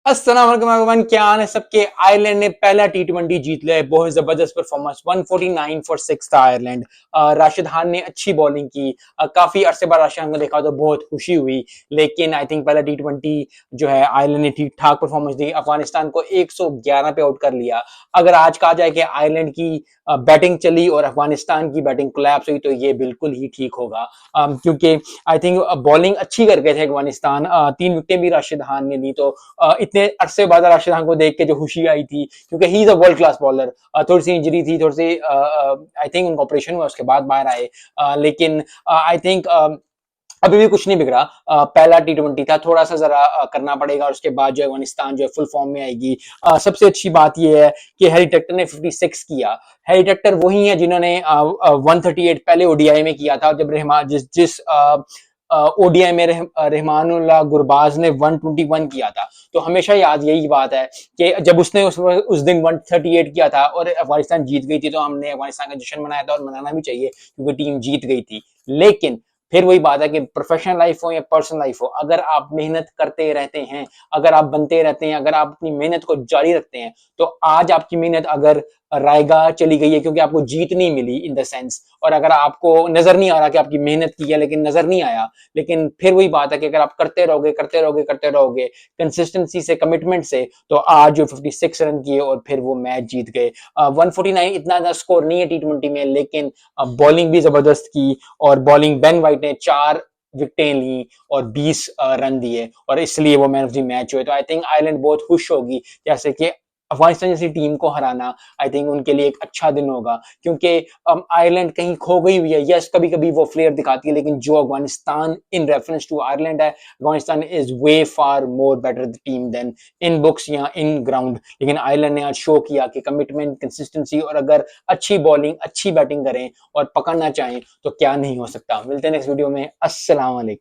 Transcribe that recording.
अस्सलाम वालेकुम एवरीवन, क्या हाल है सबके। आयरलैंड ने पहला टी20 जीत लिया है। बहुत जबरदस्त परफॉर्मेंस, 149 फॉर 6 था आयरलैंड। राशिद खान ने अच्छी बॉलिंग की। काफी अरसे बाद राशिद खान को देखा तो बहुत खुशी हुई। लेकिन आई थिंक पहला टी20 जो है आयरलैंड ने ठीक ठाक परफॉर्मेंस दी, अफगानिस्तान को 111 पे आउट कर लिया। अगर आज कहा जाए कि आयरलैंड की बैटिंग चली और अफगानिस्तान की बैटिंग कोलैप्स हुई तो ये बिल्कुल ही ठीक होगा, क्योंकि आई थिंक बॉलिंग अच्छी कर गए थे अफगानिस्तान। 3 विकेटें भी राशिद खान ने ली, तो इतने अरसे बाद राशिद खान को देख के जो खुशी आई थी, क्योंकि he is a world class bowler. थोड़ी सी इंजरी थी, थोड़ी सी आई थिंक उनका ऑपरेशन हुआ, उसके बाद बाहर आए। लेकिन आई थिंक अभी भी कुछ नहीं बिगड़ा। पहला टी20 था, थोड़ा सा जरा करना पड़ेगा और उसके बाद जो अफगानिस्तान जो है फुल फॉर्म में आएगी। सबसे अच्छी बात यह है कि हैरी टक्टर ने 56 किया। हैरी टक्टर वही है जिन्होंने 138 पहले ओडीआई में किया था, जब रहमान जिस जिस ओडीआई में रहमानुल्लाह गुरबाज ने 121 किया था। तो हमेशा याद यही बात है कि जब उसने उस दिन 138 किया था और अफगानिस्तान जीत गई थी, तो हमने अफगानिस्तान का जश्न मनाया था, और मनाना भी चाहिए क्योंकि टीम जीत गई थी। लेकिन फिर वही बात है कि प्रोफेशनल लाइफ हो या पर्सनल लाइफ हो, अगर आप मेहनत करते रहते हैं, अगर आप बनते रहते हैं, अगर आप अपनी मेहनत को जारी रखते हैं, तो आज आपकी मेहनत अगर रायगा चली गई है क्योंकि आपको जीत नहीं मिली इन द सेंस, और अगर आपको नजर नहीं आ रहा कि आपकी मेहनत की है लेकिन नजर नहीं आया, लेकिन फिर वही बात है कि अगर आप करते रहोगे कंसिस्टेंसी से, कमिटमेंट से, तो आज जो 56 रन किए और फिर वो मैच जीत गए। 149 इतना स्कोर नहीं है टी20 में, लेकिन बॉलिंग भी जबरदस्त की। और बॉलिंग बेन वाइट ने 4 विकेटें ली और 20 रन दिए, और इसलिए वो मैन ऑफ द मैच हुए। तो आई थिंक आयरलैंड बहुत खुश होगी, जैसे कि अफगानिस्तान जैसी टीम को हराना आई थिंक उनके लिए एक अच्छा दिन होगा, क्योंकि आयरलैंड कहीं खो गई हुई है। यस, कभी कभी वो फ्लेयर दिखाती है, लेकिन जो Afghanistan in reference to Ireland है, Afghanistan is way far more better team than in books या इन ग्राउंड। लेकिन आयरलैंड ने आज शो किया कि कमिटमेंट, कंसिस्टेंसी, और अगर अच्छी बॉलिंग, अच्छी बैटिंग करें और पकड़ना चाहें तो क्या नहीं हो सकता। मिलते हैं नेक्स्ट वीडियो में। अस्सलाम वालेकुम।